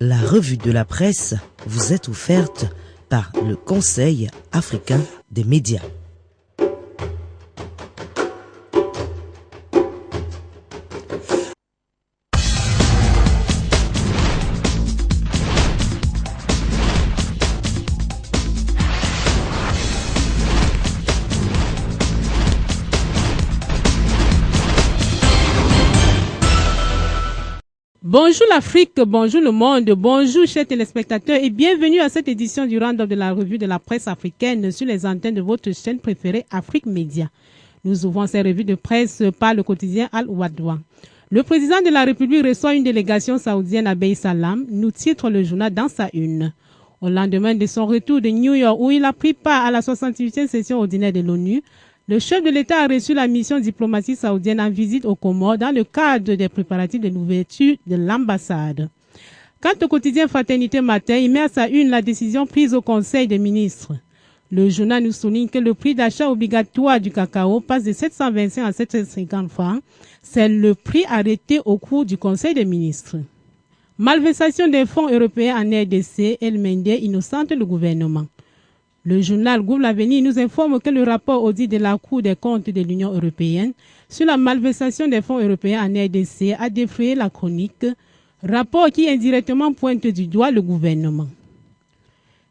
La revue de la presse vous est offerte par le Conseil africain des médias. Bonjour l'Afrique, bonjour le monde, bonjour chers téléspectateurs et bienvenue à cette édition du round-up de la revue de la presse africaine sur les antennes de votre chaîne préférée Afrique Média. Nous ouvrons ces revues de presse par le quotidien Al-Wadwa. Le président de la République reçoit une délégation saoudienne à Beï Salam, nous titre le journal dans sa une. Au lendemain de son retour de New York où il a pris part à la 68e session ordinaire de l'ONU, le chef de l'État a reçu la mission diplomatique saoudienne en visite aux Comores dans le cadre des préparatifs de l'ouverture de l'ambassade. Quant au quotidien Fraternité Matin, il met à sa une la décision prise au Conseil des ministres. Le journal nous souligne que le prix d'achat obligatoire du cacao passe de 725 à 750 francs. C'est le prix arrêté au cours du Conseil des ministres. Malversation des fonds européens en RDC, El Mende innocente le gouvernement. Le journal Gouv l'Avenir nous informe que le rapport audit de la Cour des comptes de l'Union européenne sur la malversation des fonds européens en RDC a défrayé la chronique, rapport qui indirectement pointe du doigt le gouvernement.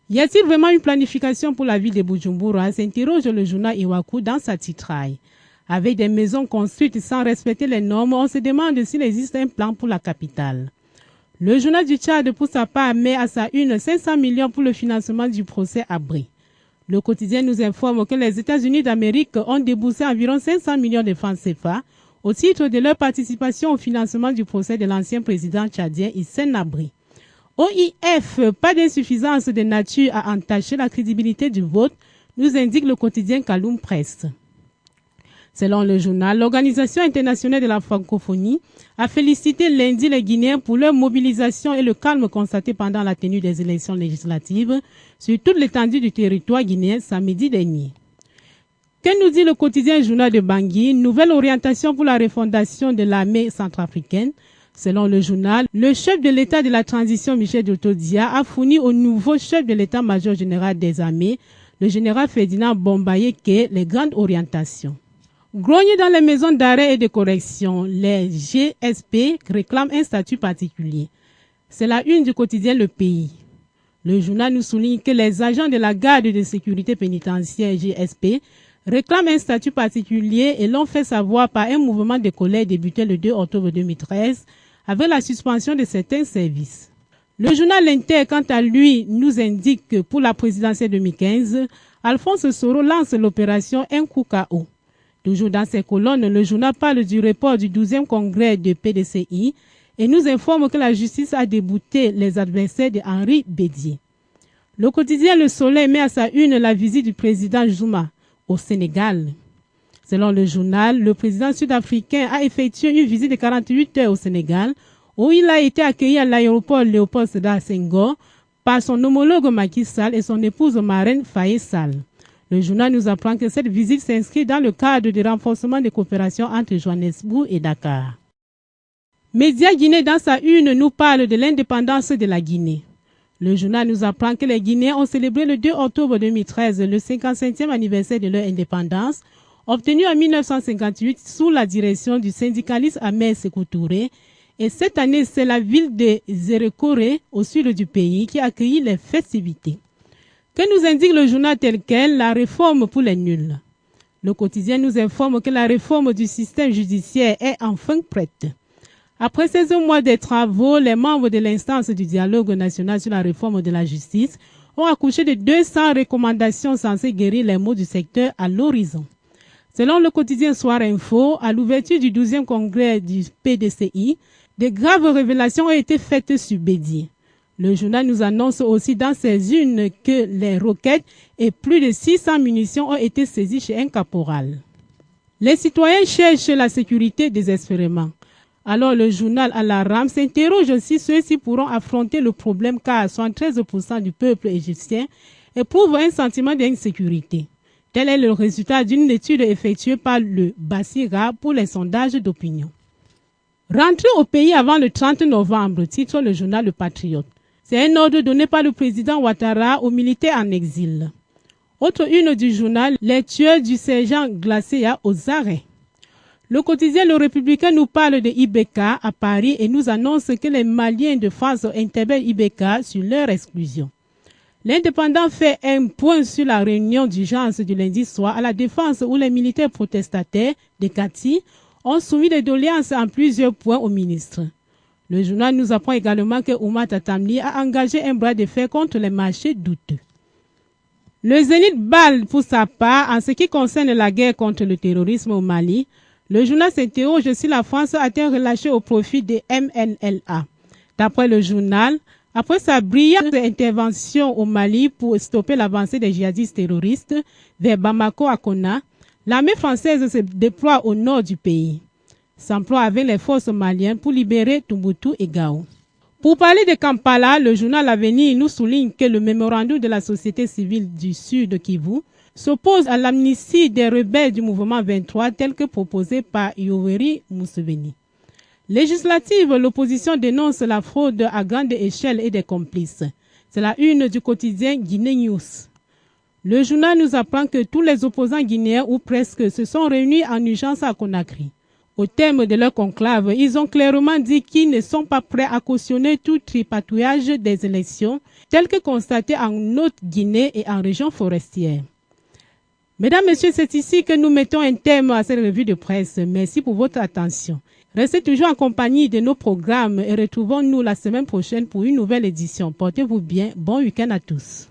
Y a-t-il vraiment une planification pour la ville de Bujumbura, s'interroge le journal Iwaku dans sa titraille. Avec des maisons construites sans respecter les normes, on se demande s'il existe un plan pour la capitale. Le journal du Tchad, pour sa part, met à sa une 500 millions pour le financement du procès à Brie. Le quotidien nous informe que les États-Unis d'Amérique ont déboursé environ 500 millions de francs CFA au titre de leur participation au financement du procès de l'ancien président tchadien Hissène Habré. OIF, pas d'insuffisance de nature à entacher la crédibilité du vote, nous indique le quotidien Kaloum Presse. Selon le journal, l'Organisation internationale de la francophonie a félicité lundi les Guinéens pour leur mobilisation et le calme constaté pendant la tenue des élections législatives sur toute l'étendue du territoire guinéen samedi dernier. Que nous dit le quotidien journal de Bangui? Nouvelle orientation pour la refondation de l'armée centrafricaine. Selon le journal, le chef de l'État de la transition Michel Djotodia a fourni au nouveau chef de l'État-major général des armées, le général Ferdinand Bombayeke, les grandes orientations. Grogné dans les maisons d'arrêt et de correction, les GSP réclament un statut particulier. C'est la une du quotidien Le Pays. Le journal nous souligne que les agents de la garde de sécurité pénitentiaire GSP réclament un statut particulier et l'ont fait savoir par un mouvement de colère débuté le 2 octobre 2013 avec la suspension de certains services. Le journal Inter, quant à lui, nous indique que pour la présidentielle 2015, Alphonse Soro lance l'opération Un coup KO. Toujours dans ces colonnes, le journal parle du report du 12e congrès de PDCI et nous informe que la justice a débouté les adversaires de Henri Bédier. Le quotidien Le Soleil met à sa une la visite du président Zuma au Sénégal. Selon le journal, le président sud-africain a effectué une visite de 48 heures au Sénégal où il a été accueilli à l'aéroport Léopold Sédar Senghor par son homologue Macky Sall et son épouse marraine Faye Sall. Le journal nous apprend que cette visite s'inscrit dans le cadre du renforcement des coopérations entre Johannesburg et Dakar. Média Guinée dans sa une nous parle de l'indépendance de la Guinée. Le journal nous apprend que les Guinéens ont célébré le 2 octobre 2013 le 55e anniversaire de leur indépendance, obtenue en 1958 sous la direction du syndicaliste Ahmed Sékou Touré. Et cette année, c'est la ville de Zérekore, au sud du pays, qui a accueilli les festivités. Que nous indique le journal tel quel, la réforme pour les nuls. Le quotidien nous informe que la réforme du système judiciaire est enfin prête. Après 16 mois de travaux, les membres de l'instance du dialogue national sur la réforme de la justice ont accouché de 200 recommandations censées guérir les maux du secteur à l'horizon. Selon le quotidien Soir Info, à l'ouverture du 12e congrès du PDCI, de graves révélations ont été faites sur Bédier. Le journal nous annonce aussi dans ses unes que les roquettes et plus de 600 munitions ont été saisies chez un caporal. Les citoyens cherchent la sécurité désespérément. Alors le journal Al-Aram s'interroge aussi ceux-ci pourront affronter le problème car 73% du peuple égyptien éprouve un sentiment d'insécurité. Tel est le résultat d'une étude effectuée par le Basira pour les sondages d'opinion. Rentrer au pays avant le 30 novembre, titre le journal Le Patriote. C'est un ordre donné par le président Ouattara aux militaires en exil. Autre une du journal, les tueurs du sergent Glacéa aux arrêts. Le quotidien Le Républicain nous parle de IBK à Paris et nous annonce que les Maliens de France interpellent IBK sur leur exclusion. L'Indépendant fait un point sur la réunion d'urgence du lundi soir à la Défense où les militaires protestataires de Kati ont soumis des doléances en plusieurs points au ministre. Le journal nous apprend également que Oumata Tamli a engagé un bras de fer contre les marchés douteux. Le Zénith balle pour sa part en ce qui concerne la guerre contre le terrorisme au Mali. Le journal s'interroge si la France a-t-elle relâché au profit des MNLA. D'après le journal, après sa brillante intervention au Mali pour stopper l'avancée des djihadistes terroristes vers Bamako à Konna, l'armée française se déploie au nord du pays, s'emploie avec les forces maliennes pour libérer Tombouctou et Gao. Pour parler de Kampala, le journal L'Avenir nous souligne que le mémorandum de la société civile du Sud Kivu s'oppose à l'amnistie des rebelles du mouvement 23 tel que proposé par Yoweri Museveni. Législative, l'opposition dénonce la fraude à grande échelle et des complices. C'est la une du quotidien Guinée News. Le journal nous apprend que tous les opposants guinéens ou presque se sont réunis en urgence à Conakry. Au terme de leur conclave, ils ont clairement dit qu'ils ne sont pas prêts à cautionner tout tripatouillage des élections tel que constaté en Haute-Guinée et en région forestière. Mesdames, Messieurs, c'est ici que nous mettons un terme à cette revue de presse. Merci pour votre attention. Restez toujours en compagnie de nos programmes et retrouvons-nous la semaine prochaine pour une nouvelle édition. Portez-vous bien. Bon week-end à tous.